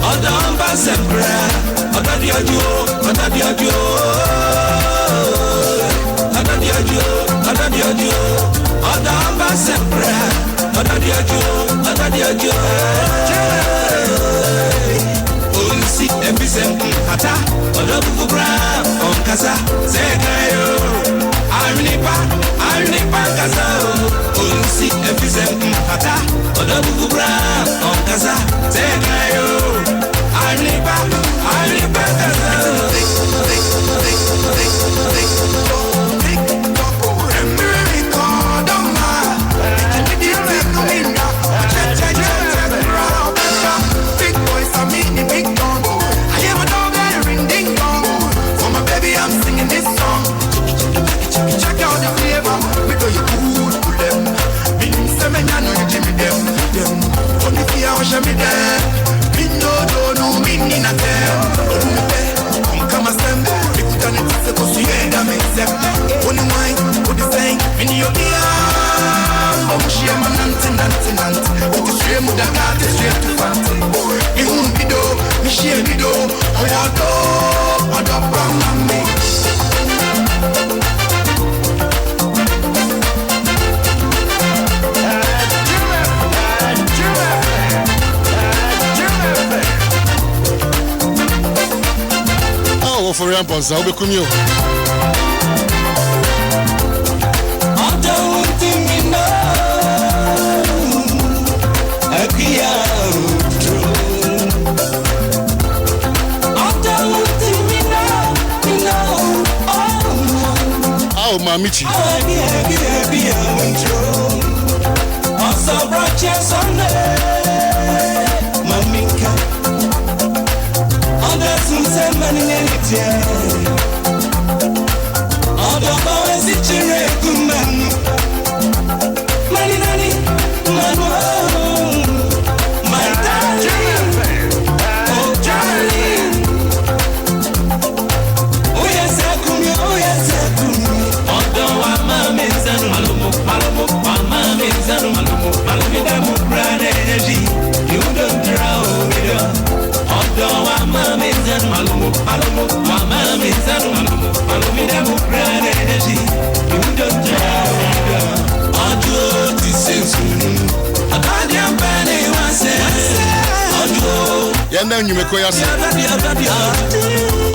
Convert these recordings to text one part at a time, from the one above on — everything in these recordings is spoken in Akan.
Adom sempre, Adadio, Adom sempre, Adadio, Unsi ebisem hata, Odobu bra, Onkasa, Zekayo, Arnipa Kasa, Unsi ebisem hata, Odobu bra, Onkasa, Zekayo, Arnipa Kasa. For Ramponsa, I'll be coming. Oh, Mamichi.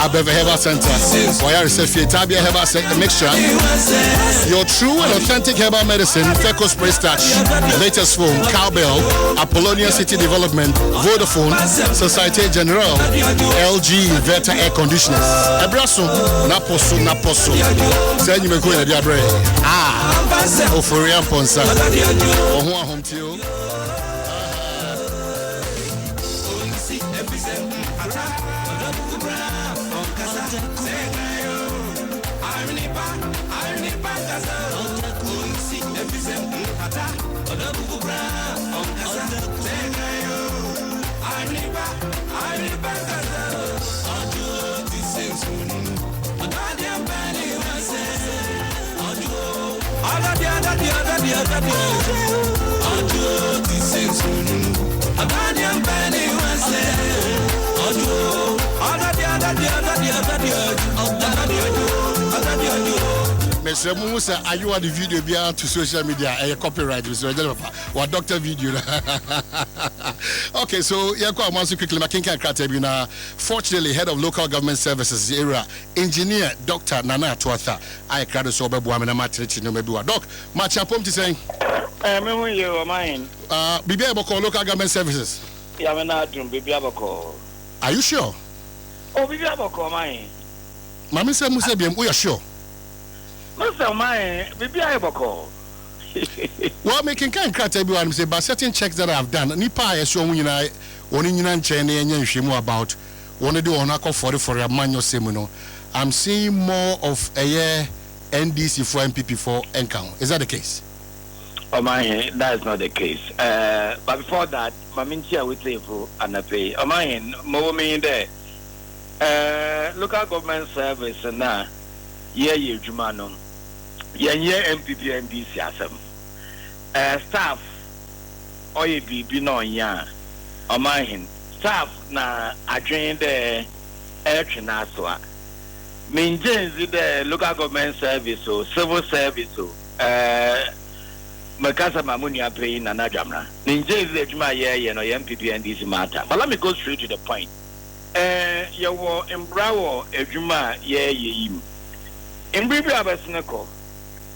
Above Herbal Center, Wire Reception, Tabia Herbal Mixture, your true and authentic herbal medicine, Feco Spray Starch, latest phone, Cowbell, Apollonia City Development, Vodafone, Societe Generale, LG, Verta Air Conditioners, Abraso, Naposo, send you a queen at Diabre. Oforian Ponsa, Ohua Home Tio. Mr. Musa, are you on the video beyond to social media? A copyright, or doctor video. Okay, so yeah, quite once quickly, fortunately, head of local government services area, engineer Dr. Nana Tuatha, I cried so Buamina Matrix no maybe doc. Match up to saying, you mine. Be able to call local government services. Yeah, I'm not doing Bibi Abako. Are you sure? Oh, Bibi Abako, mine. Mammy said, Musabium, we are sure. Mr. Mine, Bibi Abako. Well, making kind of cut everyone say, but certain checks that I've done, Nipa, I saw when I one in Yunan Cheney and Yashimo about one to do on Ako for a manual seminal. I'm seeing more of a year NDC for MPP for Encount. Is that the case? Oh, my, that is not the case. But before that, Mamintia will say for an pay. Oh, my, more me there. Local government service and now, yeah, oye bibi no nya omahin staff na adwen de etwena so a maintains the local government service or civil service or Makasa Mamunia paying and Najamna. Ninja is the Juma ye no MPP and this matter. But let me go straight to the point. You were in Bravo, a Juma ye. In Bibi Abasnako,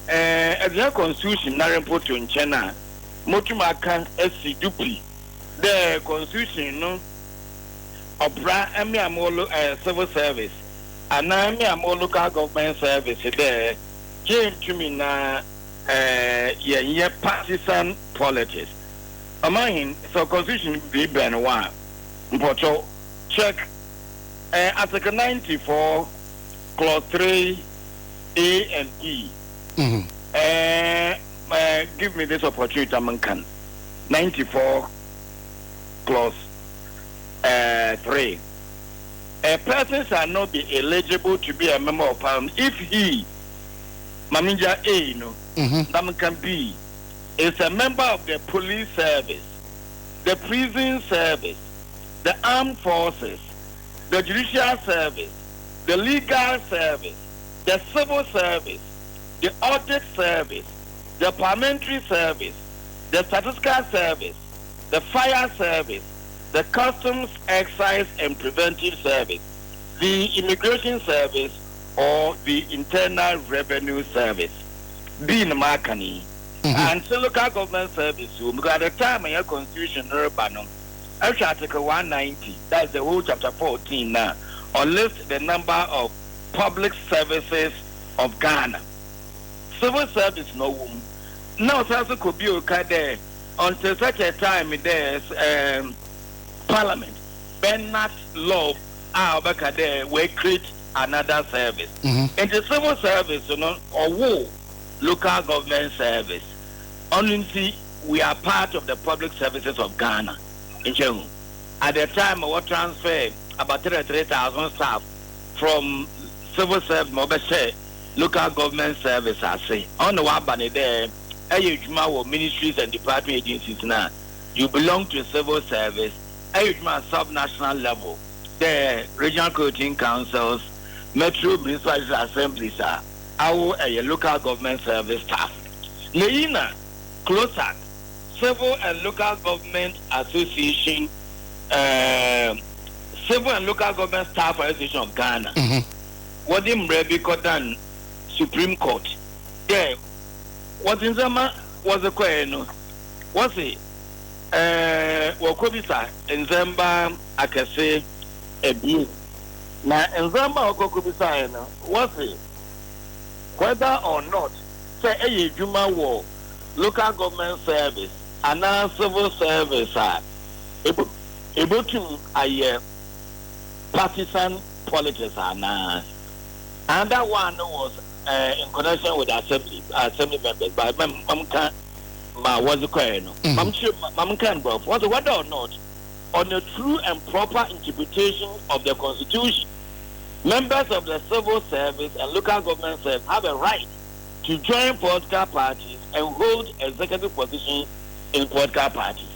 as your constitution, not report in China, Motuma can SC Dupi. The constitution, no, Obra Amiamolo civil service, and Amiamo local government service there came to me now. Partisan politics. Among so constitution be ben one. But check Article 94, Clause 3, A and E. Give me this opportunity, Amankan. 94, Clause 3. A person shall not be eligible to be a member of parliament if he, Maminja A, no. That can be is a member of the police service, the prison service, the armed forces, the judicial service, the legal service, the civil service, the audit service, the parliamentary service, the statistical service, the fire service, the customs, excise and preventive service, the immigration service, or the internal revenue service. Being Makani and so local government service, because at the time of your constitution, Urbanum, Article 190, that's the whole chapter 14 now, or list the number of public services of Ghana. Civil service, no woman. Now, it also could be okay until such a time there's Parliament, Bernard Law, there will create another service. And the civil service, or war. Local government service. Only we are part of the public services of Ghana. In Chemu. At the time, we transferred about 3,000 staff from civil service, local government service. I say on the one banner there, ministries and department agencies now. You belong to civil service. Sub-national level, the regional coaching councils, metro municipal assemblies are. Our local government service staff. Leina, CLOSAC, Civil and Local Government Association, Civil and Local Government Staff Association of Ghana. What in Rebecca Supreme Court. There, what in Zama was a question. Was it? Wakobisa, in Zamba, I can say a bill. Now, in Zamba, Wakobisa, was it? Whether or not, say a Juma war, local government service, and now civil service are able to a partisan politics are now. And that one was in connection with assembly members, but Mamka was the question. Mamka Buff was whether or not, on a true and proper interpretation of the Constitution. Members of the civil service and local government service have a right to join political parties and hold executive positions in political parties.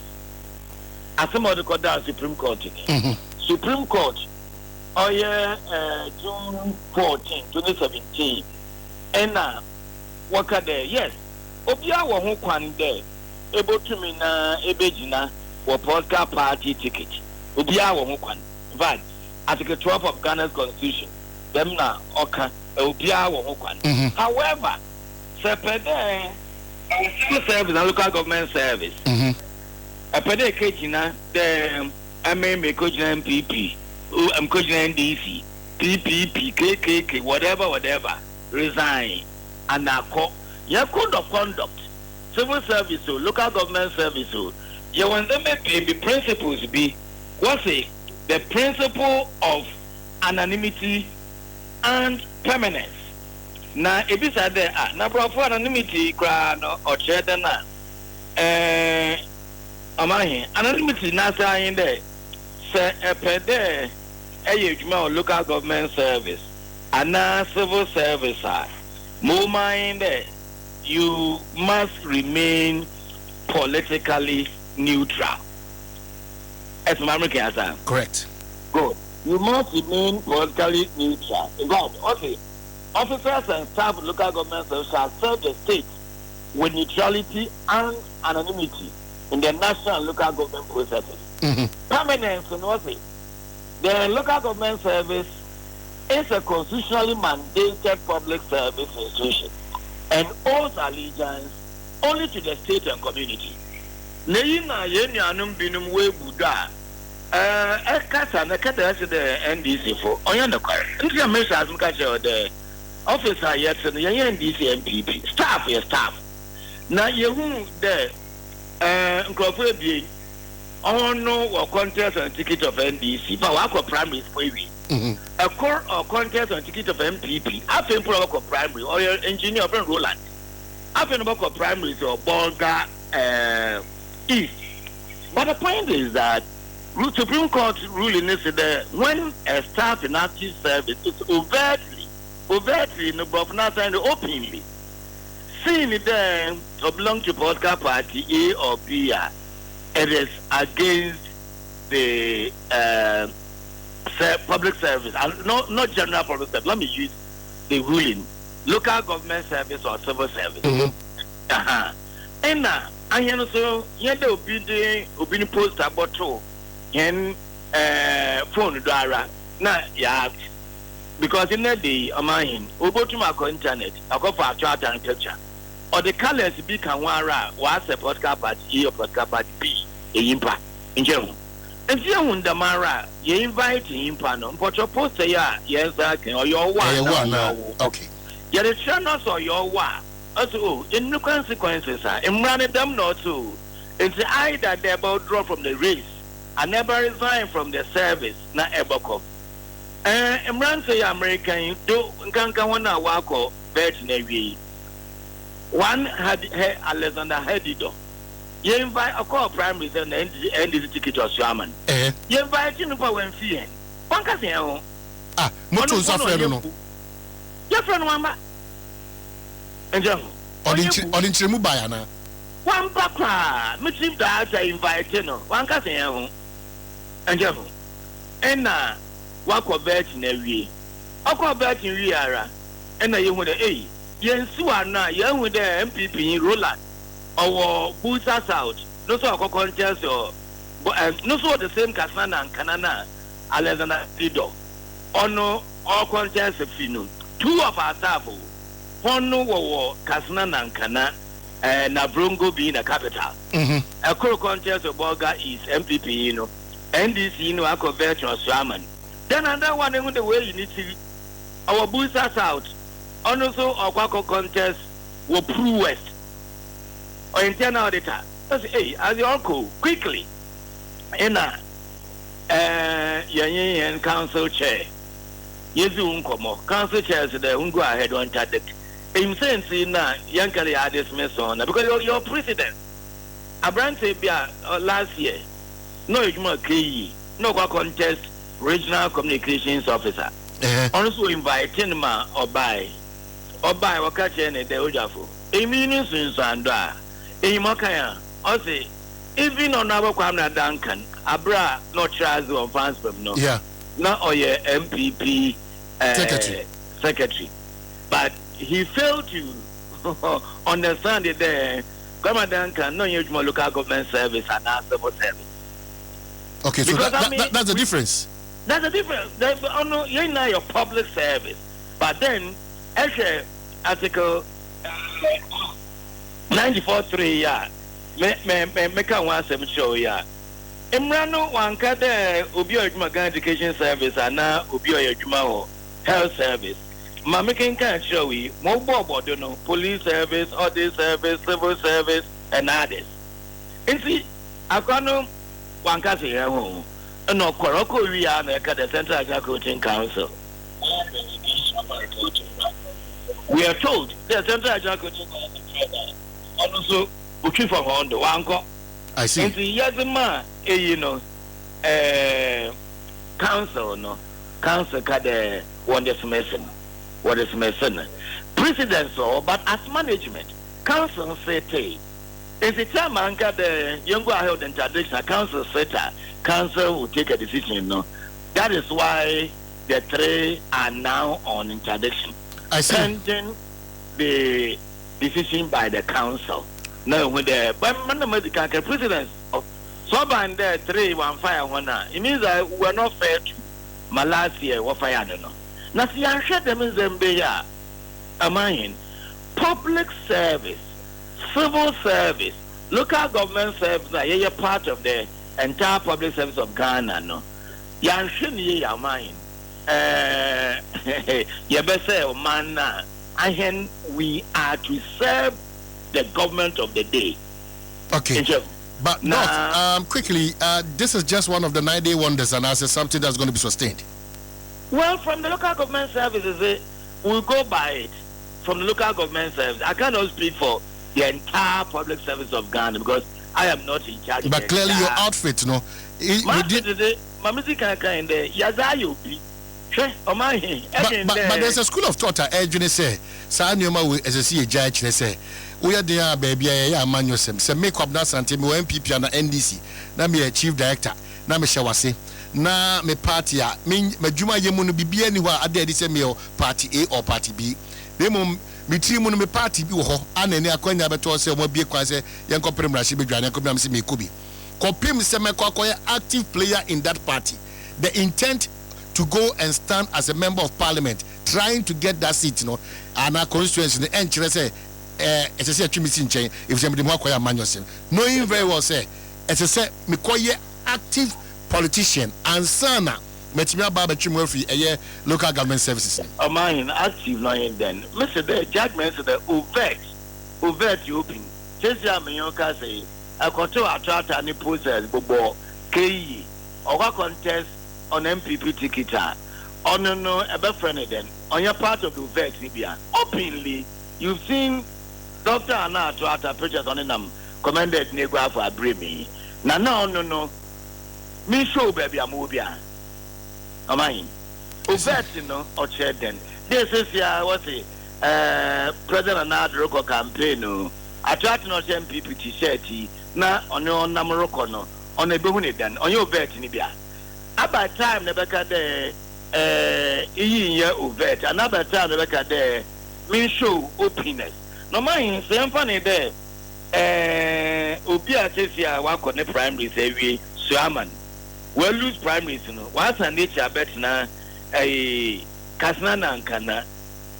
As some of the court down Supreme Court. Supreme Court, June 14, 2017. And now, what there? Yes, Obia who can there able to me na ebejina or political party ticket. Obia who can. But Article 12 of Ghana's Constitution, them na oka Obia who can. However, sepede civil service and local government service. Apede kechina the MMA coaching MPP, coaching NDC, PPP, KKK, whatever, resign and now your code of conduct, civil service, local government service, you want them to be principles be what's it? The principle of anonymity and permanence. Now, if it's there, now, for anonymity, or cheddar, anonymity, not in there, say a per day, a local government service, and now civil service, more in there, you must remain politically neutral. As American, correct. Good. You must remain politically neutral. Okay. Officers and staff of local governments shall serve the state with neutrality and anonymity in the national and local government processes. Permanence, the local government service is a constitutionally mandated public service institution and owes allegiance only to the state and community. Leina yenyanum binum we buda ekasa na kada the NDC for oyanda kware. Ntia mesha azumka che the officer yet no NDC MPP staff is staff. Na yehu the nkrofo ebie ono wa contest and ticket of NDC but wa primary for we. A core or contest on ticket of MPP. I've been pro primary or engineer from Roland. I've been about primary or Bolga East. But the point is that Supreme Court ruling is that when a staff in active service is overtly in the not and openly seeing it there to belong to political party A or B, it is against the public service and not general public service. Let me use the ruling local government service or civil service. And now I also the obedient post about two and phone dara na ya because in the day amahin obotumako internet akofa chart and picture or the colors be can was a podcast party or podcast party B impa in general. And you the Mara, you invite him, Pano, but your poster, yes, or your one. Okay. Yet it's not or your one. Also, in no consequences, in running them not to. It's either they about draw from the race and never resign from the service, not ever come. And run say American, do can't one walk or veterinary. One had Alexander Hedido. You invite a call primary and end the ticket of Shaman. You invite him for when seeing. One can say, Motos are your friend, Mama. And John, on Chimubayana. One papa, Mr. Dad, I invite you. One can say, and John, and now, walk or bet in every. I'll call bet in Riara, and I would a. Yes, you are not young with the MPP in Roland. Our Busa South, no so a contest or no so the same Kasana and Kanana, Alexander Dido. Ono all contest of Finu. Two of our staff, one no war, Kasana and Kana, and Nabrongo being a capital. A core contest of Bolga is MPP, you know, NDC, you know, a convention of Shaman. Then another one in the way you need to our Busa South, also our Quaco contest were Prue West. Or internal data. Hey, as you all cool, quickly. In Yan council chair. Yes, you uncomo. Council chairs the Ungo ahead on Tadet. In sense, in Yankari had this mess on because you're president. A brand say last year. No, you must no contest regional communications officer. Also inviting ma or buy or catch any the Ojafo. A meaning since and Makaya, also, even on our Kwamna Duncan, Abra, not Chazo or France, no. Yeah. Not or your MPP secretary. But he failed to understand it there. Kwamna Duncan, no use more local government service and our civil service. Okay, so that's the difference. That's the difference. You're not your public service. But then, as article 94.3 make a one seven show Imrano wanka de obi ojuma education service and now obi ojuma health service. Ma making can show we more board no police service, audit service, civil service and others. And see, akwano wanka se ho no koroko wi a na ka the Central Agricultural Council. We are told the Central Agricultural Council also looking for on the one go. I see. And the Yazima, you know, council, no, council had what is missing. President, so, but as management, council say, It's a time anchor the younger held interdiction, council setter, council will take a decision, no. That is why the three are now on interdiction. I see. Pending the decision by the council. No, with the medical president of so by there 3-1-5-1. It means that we are not fair to Malaysia or fire. I don't know. Now, see, I shut them in Zambia. Am public service, civil service, local government service are part of the entire public service of Ghana. No, yan shouldn't ya mind. You better say, man, and we are to serve the government of the day. Okay. But quickly, this is just one of the 9-day wonders, and as something that's going to be sustained. Well, from the local government services, we'll go by it. From the local government service, I cannot speak for the entire public service of Ghana because I am not in charge. But clearly, your outfit, no. My music kind of Yazayopi. But there's a school of thought. I say, Sanyoma as a CA judge, they say, we are there, baby. I man yourself. Say, make up that something. We MPP and NDC. Now me a chief director. Now me shawase. Now me party. Me Juma Yemunu be anywhere. I dare this me party A or party B. They me three me party B ho. And any akwanya beto say mo be kwase. Yanko prem rashi be dwane. Yanko prem si me kubi. Kopim se me kwa active player in that party. The intent to go and stand as a member of parliament, trying to get that seat, you know, and our constituency, the end, say, it's a say, if somebody more quiet man yourself, knowing very well, say, it's a say, me active politician, and sana, Metimia Baba Chimurphy, a local government services. Oh, mine, active, knowing then. Mr. The judgment of the overt, you open. Just Yamanyoka say, I control a charter and process, Bobo, K, or what contest. On MPP ticket, on no a friend then on your part of the vet Libya. Openly, you've seen Dr. Anna to after purchase on them commended Negua for a bremi. Now, no. Me show baby a movie. Am I? Vet, you know, or chair then. This is what's it? President Anna Roko campaign. No, I try to not MPP t-shirt. Now, on your number on a bonnet then on your vet in Libya. About time never got there year overt, another time never got there mean show openness. No mind, same funny there. Obia says ya work on the primary say we Swaman. Well lose primaries, you know. Once and nature bet na a Kasnana and Kana.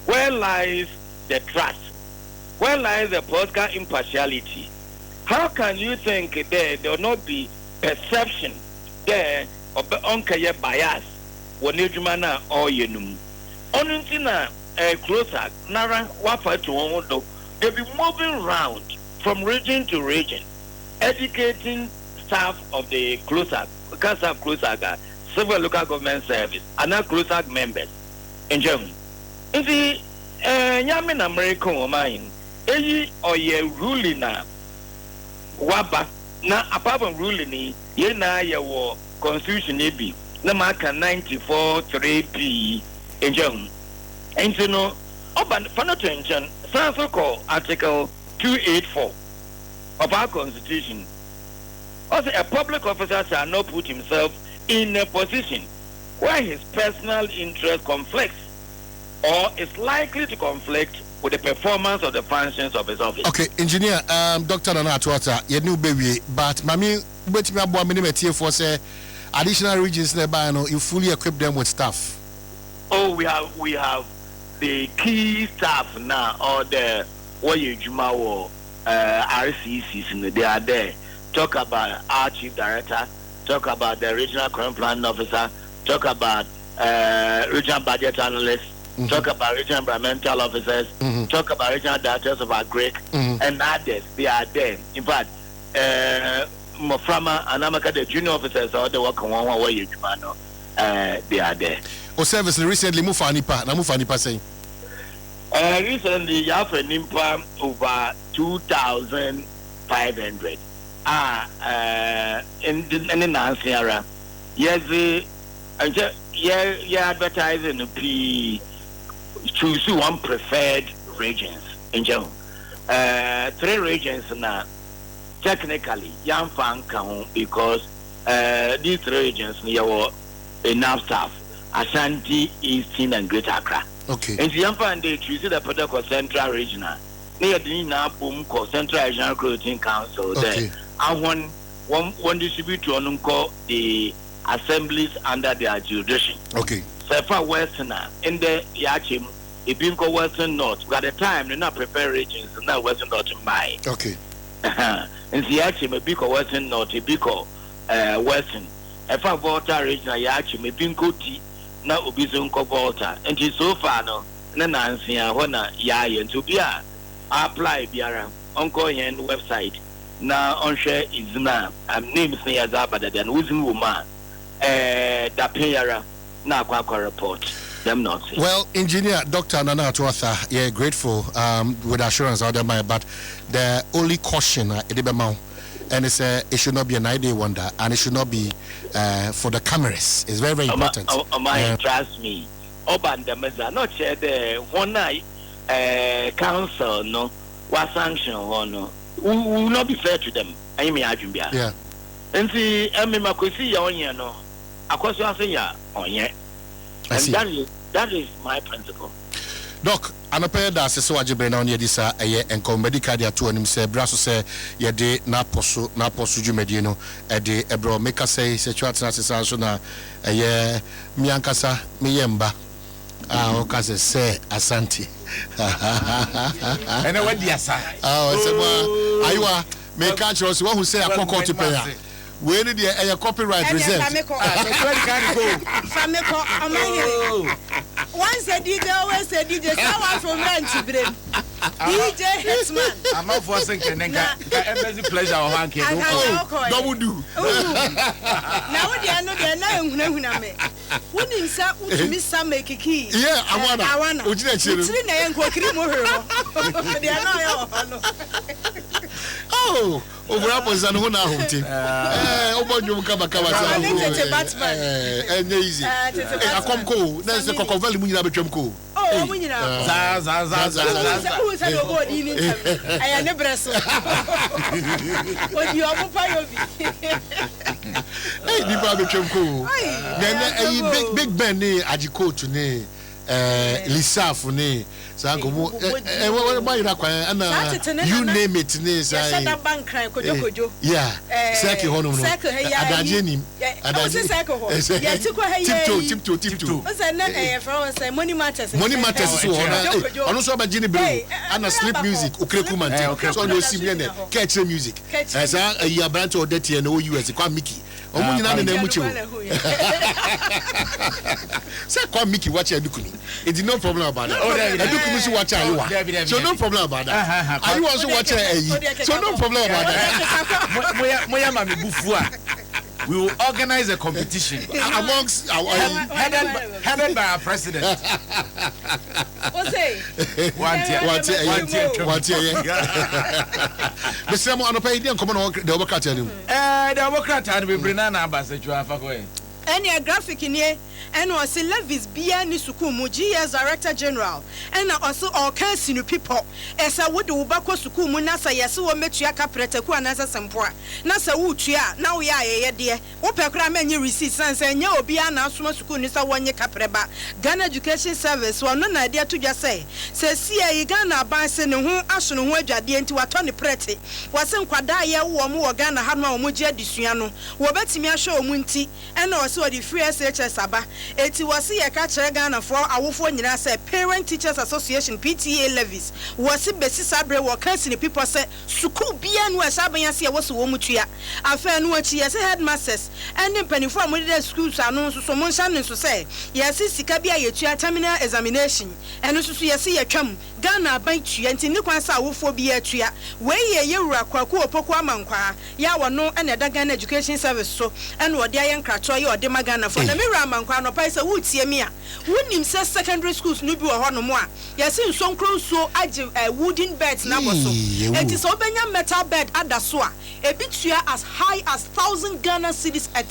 Where lies the trust? Where lies the political impartiality? How can you think there will not be perception there? Onka bias when you mana or yenum. Onuntina closer nara wafa to one. They'll be moving around from region to region, educating staff of the closer civil local government service and now closer members in Germany. If the Yamin American woman, or ye ruling na waba na apart from ruling ye na ye war. Constitution be na mark 94(3)(b) in German. And you know, open for attention, so called Article 284 of our Constitution. Also, a public officer shall not put himself in a position where his personal interest conflicts or is likely to conflict with the performance of the functions of his office. Okay, engineer, Dr. Nana Tuata, you know, baby, but Mammy, but me abo minimum for say. Additional regions nearby, you fully equip them with staff. Oh, we have the key staff now, or the Juma RCCs, they are there. Talk about our chief director, talk about the regional current planning officer, talk about regional budget analysts, talk about regional environmental officers, talk about regional directors of agric, and others. They are there. In fact, Moframa and Amaka, the junior officers, or the work on one way, they are there. O service recently Mufanipa saying. Recently, you have an impact over 2,500. In the Nansara, yes, you're advertising the P. Choose one preferred regions in general. 3 regions now. technically young fan can because these three regions near enough staff Ashanti, Eastern and Greater Accra. Okay. And the young fan they choose the Port Central Regional. Near the Boom Central Regional Clothing Council there. And one distributor on the assemblies under their jurisdiction. Okay. So far Westerner in the Yachim, if you go Western North, by the time they're not prepared regions, now Western North to buy. Okay. And the Yachim, a big Western North, a big Western. If I Volta regional Yachim, a big tea, now Ubizunko Volta. And so far, no, Nancy, Hona, Yayan to be apply Biara, Uncle and website. Now on share is now, name is Yazabada than Wizin Woman, the Payara, now Quaka report. Them not. Well, Engineer Dr. Nana Tuatha, yeah, grateful with assurance out there, but the only caution and it's it should not be an idea wonder, and it should not be for the cameras. It's very, very important. Trust me. Oban the Meza, not share the one night council, no, was sanction or no. Will not be fair to them. I mean, yeah. And see, I mean, I could see on you, no. Of course, you are saying, oh, yeah. And that is my principle. Doc, an appear that so I jibber on Yedisa a year and come medical dia to him say, Brasso say, Yede Naposu Jumedino, a day a bro make us say, Sechuatsana, a year, Miancasa, Miemba, Okaze say, Asante. And I went the Asa. Oh, Iowa, make catch us one who say a cocoa to pay. Where did you copyright reserve? Once a DJ, always a DJ, someone from Ranch, DJ Hitman. I'm not forcing embassy pleasure or hanky. Double do. Now, what do you know? Wouldn't say, Miss Sam make a key. Yeah, I want. Would you children and cook oh, over apples and one home team. Oh, you come back. And easy. I come cool. There's a cocoa valley. We have a jump cool. Oh, we know. Who's had a body in it? I am never so. What you are hey, the barbecue cool. Then a big Ben, Ajiko to ne, Lisa for ne. You name it, yeah. Seki Honum, Tiptoe. Money matters. And also about Jenny Blue and a sleep music, Ukrekuman. So you see me catch music. As a branch or dirty and OU as a Mickey. Say Mickey watch a Dukuni. It's no problem about that. Watch so no problem about that. I also watch so no problem about that. We will organize a competition amongst our headed by our president. What's it? One year. The same on the pay didn't come on the Democrat. The Democrat and we bring an ambassador. Any graphic in here, and was levies Biani Sukumu, GS Director General, and also all kinds of people. As I would do Bako Sukumu, Nasa Yasu, Metriaka Preteku, and Nasa Sampua. Nasa Utia, now we are a dear. Opera many receipts and say, No, Biana Sukunisa 1 year capreba. Ghana Education Service, one no idea to just say. Says, see, Ghana Banson, who Ashon, who Jadi into a Tony Preti. Wasn't Quadaya, or more Ghana Hama Mujia Disuano, Wabetimia show Munti, and also the free SHS Saba. It was a catcher Ghana for our phone, Parent Teachers Association, PTA levies. Was it Bessie Sabre or Council people said, Suku Bian was Sabayansia was a woman. I found what she has headmasters, and then penny from the schools are known to someone to say, Yes, it's Kabia, terminal examination, and also see a chum, Ghana bite you, and Tinuquansa for be a tria, where ye were a Kwaku Poquamanqua, Yawa no and a Ghana Education Service so, and what Diane Kratroy or Demagana for the Miraman Paisa would see me. Wouldn't him say secondary schools Nubu or Honomoa. Yes, in some close so a wooden beds number so. It is open metal bed at the soa. A bit as high as 1,000 Ghana cities at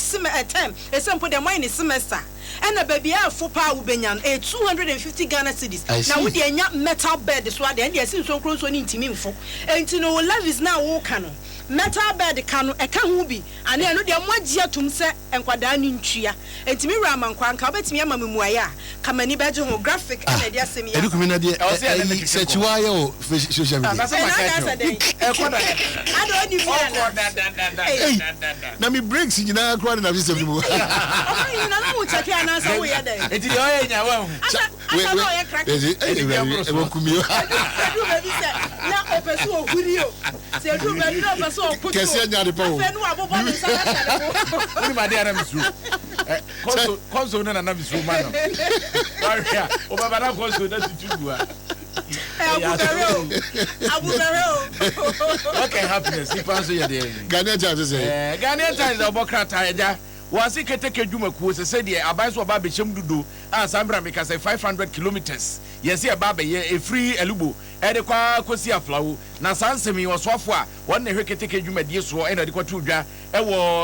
term. A sample the mine semester. And a baby for power Benyan, a 250 Ghana cities. Now with the metal bed is what the end yes in so close on intimate for. And to know love is now Wokano. metal bed kanu eka ho bi ane no de moagia tum se enkwada ni ntwia entimi wura amankwa nka obetimi ama memuaya kamani beje ho graphic ene de asem ya edukumi na de sechiwa ye o social media na say kwada ado ni fi na mi breaks nyina kwa na system ni mu o yin na wo check ana sa wo ye dey enti de oye nya wa hu e wo kumi o na opeso oguri o se du be no opeso okutu kesi nya de pa o fe no abobo ni sa na ni ma de ara misu konso na na misu ma no waria o baba na konso na situgua Abugaro. Okay, happiness. If I say you're there. Ghanaian Times say. Ghanaian Times is about Krataya. Was it Keteke Jumaku? Said the Abbas or Babi Shemdudu, as Ambra because 500 kilometers. Yes, a baby, a free elubu, Edekwa Kosia Flow. Na Sansemi was Wafwa, one Heketeke Juma Dieso, and the Quatuja,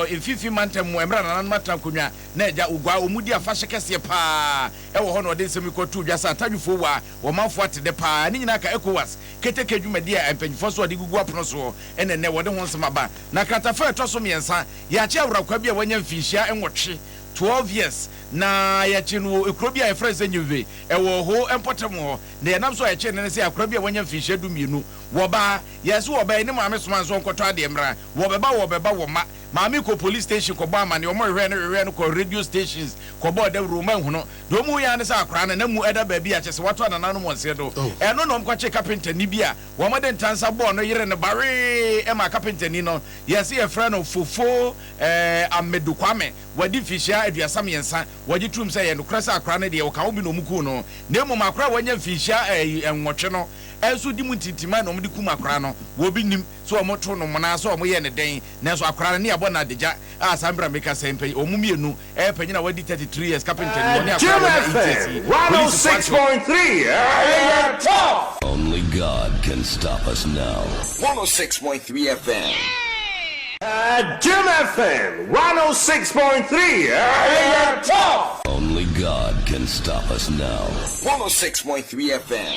in 50 Mantem, Emran and Matakunya, Neja Uga, Umudia Fashakasia Pa, Honor de Semikotu, just a time for or Mouthwat de Pa, Ninaka Ecowas, Keteke Juma Dia, and Penfoso de Gugua Proso, and then there were the ones Maba. Nakatafa Tosomi and Sa, Yacha Rakabia when you fish and watch 12 years. Na yachinu ekrobia efreze nyuve ewo ho empotemo na nam so yache ne se akrobia wanya fishe du mienu wo ba yeso wo ba ni maame soma so nkoto ade mra wo beba wo maame ko police station ko ba ma ne omo hwe no ko radio stations ko ba da roma hu no do mu ya ne se akra na mu eda ba bi ache se wato na nanu mo se do eno no mkwache carpenter ni bia wo mo de ntansa bo no yire ne bare e ma carpenter ni no yesi e fra no fofo amedu kwame wadi fishe aduasa miensa wadi trum say no krasa akra na de wo ka obi no muku no na mu makra wanya fisha enwotwe no enso di mutintima na omdi kuma akra no wo bi nim so omoto no mona so omoye ne den na so akra na abona deja asambra meka sempe omumienu penyi na wadi 33 years carpenter no ne akra 106.3 top. Only God can stop us now. 106.3 FM. Jim FM 106.3 top. Only God can stop us now. 106.3 FM.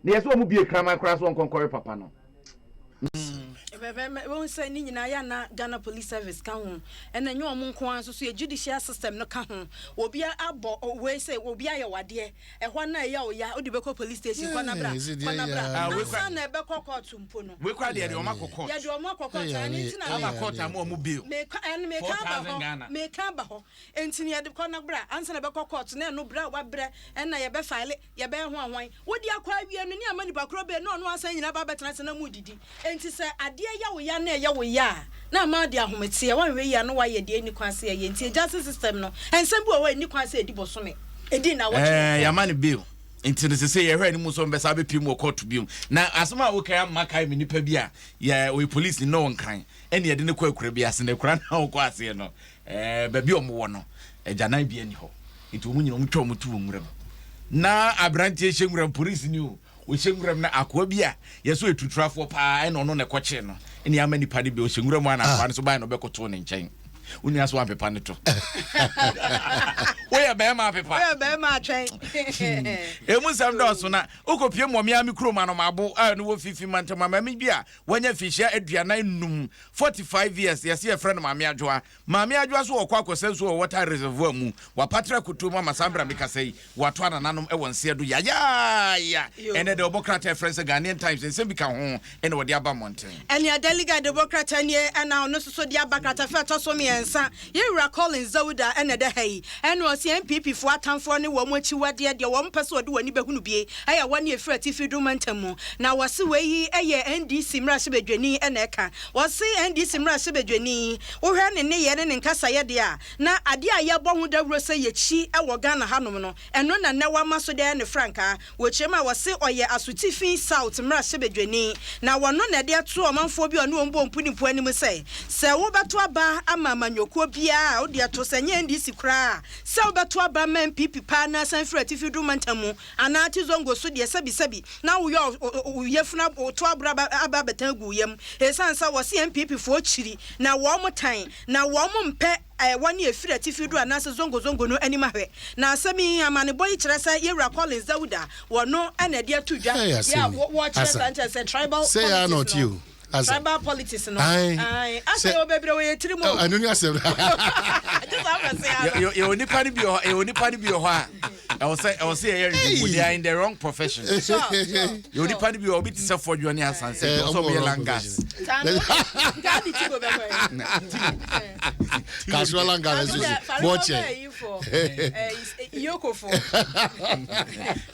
Yes, what would be a crime cross one conquer papa no. Won say ni nyina ya na Ghana Police Service ka ho ena nyo omo nko an so judicial system no ka ho obi abo we say obi aye wade ehwa na ya oya odi beko police station kwa na bra we na be court mpo no we kwa de o makoko ya de o makoko ani tina na court am o mu bill me ka ba ho entini ya de kwa na bra ansa na be court na no bra wa bra ena ye be file ye be ho anwan wodi akwa wie no ni amani bakro be no no asan nyina ba betena na mu didi enti se ade ya wo ya na ya wo ya na ma de ahomete ya wanwe ya no wa ye de ni kwase ye enti justice system no ensem bu o ni kwase edi bosome edi na wo ya mani bill enti ne se ye hwe ni mu so mbesa be pim wo court bill na asema wo kan makai me nipa bia ya we police ni no wonkan ene ye de ne kwa akura bia se ne kura na wo kwase no ba bi o mo wo no ejana bia ni ho enti omu nyina omtwa omutu wonwuram na abrantie hyenwuram police ni o we hyenwuram na akwa bia yeso etutrafo pa ene ono ne koche no ene ama nipa de bi o hyenwuram ana akwa so ba no bekoto ne nchen uni aso ampepa ne to oya be ma atwen emu sam do so na okopie mo mia mi kroma no mabo a no wo fifi manta mama mi bia wanya fihia aduana num 45 years yes ye friend mama adwoa so okwa akosen so water reservoir mu wa patra kutu mama sambra mikasei wato anananom e wonse do ya ene de obokrata friends Ghanaian Times ensem bika ho ene wode aba mountain ene adeliga de obokrata ne ana ono so de abakrata fa to so miensa yewura Collins Zawuda ene de hai ene o MPP fo atamfo ne wo mochi wade de wo mpese ode wani behunu bie aya wani efra tifi dumantamu na wose weyi eye NDC mrase bedwani ene eka wose NDC mrase bedwani wo hwe ne ye ne nkasa ye de a na ade a ye bo hu dawro se ye chi e wo Ghana hanom no eno na ne wa maso de ne franka wo chema wose oye asutifin South mrase bedwani na wono na de ato omanfo bi ono ombo mpuni mpo anim se wo beto aba ama amanyoko bia o dia to senye ndisi kra se obeto aba man pipi pa na san frɛ tifi du mantamu ana ti zongo so de sabi na wo yefuna to abra aba betan gu yam esansa wo se MPP fo chiri na wo mo tan na wo mo mpe wani efira tifidu anase zongo no anima hwe na asemi amane boy kyeresa yewra Collins Dauda wono ana dia tudwa ya wo kyeresa say tribal say are not you as tribal politics no ai ase obebre we tiri mo anuni ase just have say you nipa ni bi ho a I was say they are in the wrong profession. You nipa ni bi obi ti se for Johnny Asan say also be langas. Gadi ti go be casual langas watch yoko for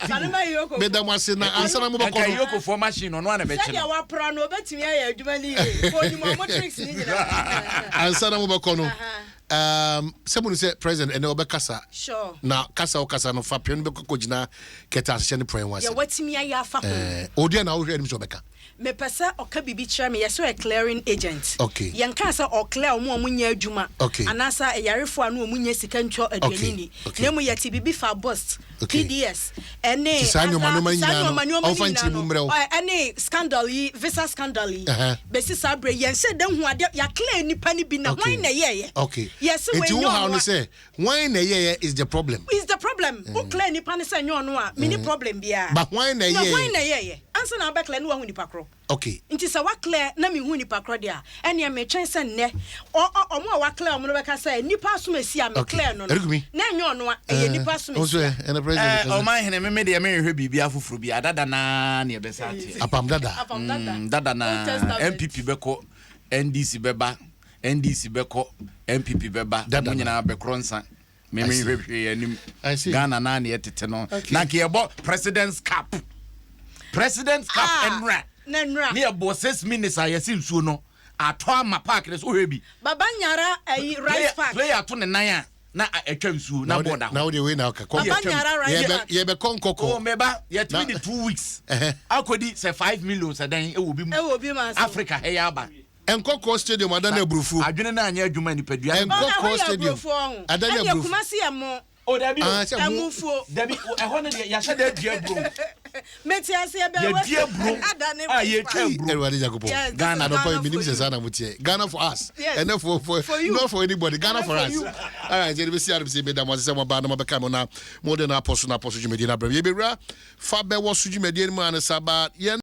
Salama yoko me da mwase na ansa na mo bako yoko for machine no na be chi no wa pra no betimi aye adwuma ni ko ni mo tricks ni nyina ansa na mo bako no someone say president and obekasa sure na kasa no fa pion be kokojina keta ahye ne prayer was ya watimi aye afa ko odi na wo hwe ni so beka me pesa oka bibi kire me yeso a clearing agent okay yanka sa o clear omo nya adwuma anasa yarefo anu omo nya sika ntwo aduani ni na mu yati bibi fa bust PDS ene sanyo ofanti mumre ene scandal yi visa scandal yi besi sabre yense de hu ade ya clear nipa ni bi na wan na yeye yes we you how no say wan na yeye is the problem o clear nipa ni say nyo no a mini problem bia but wan na yeye ansa na ba clear no hu nipa kro okay nti sa wa clear na me hu nipa kro dia ene me twen se nne omo wa clear omo no be ka say nipa asomasi a me clear no na nyo no a e nipa asomasi o man hene me de me hwe bibia fufuru bi adada na na be sa tie apam dada dada na MPP beko NDC beba NDC beko MPP beba mo nyina be kronsa me hwe anim Ghana na na etete no na ke ebo president's cap enra nenra ne ebo 6 minutes ayesi nsuo no ato ama park ne so hwe bi baba nyara ayi rice park player to ne nan a na atwa nsuo na border na we wey na okay ye be konkoko o meba ye timi di 2 weeks akodi say 5 million sadan e wo bi mu Africa he ya ba Enkoko stadium adana brufu adwene na anya adwuma ni padua Enkoko stadium adana brufu kumasi amo o dabi amufuo dabi ehon ne ya hye da dua bro meti ase e be dua bro ye twa bro everybody jacopo Ghana no point minimum say sana mutie Ghana for us and for you not for anybody Ghana for us all right je be see am say be da mo say mo ba na mo be kam na mo de na apostle jumedi na bra ye be ra fa be wo su jumedi mu an saba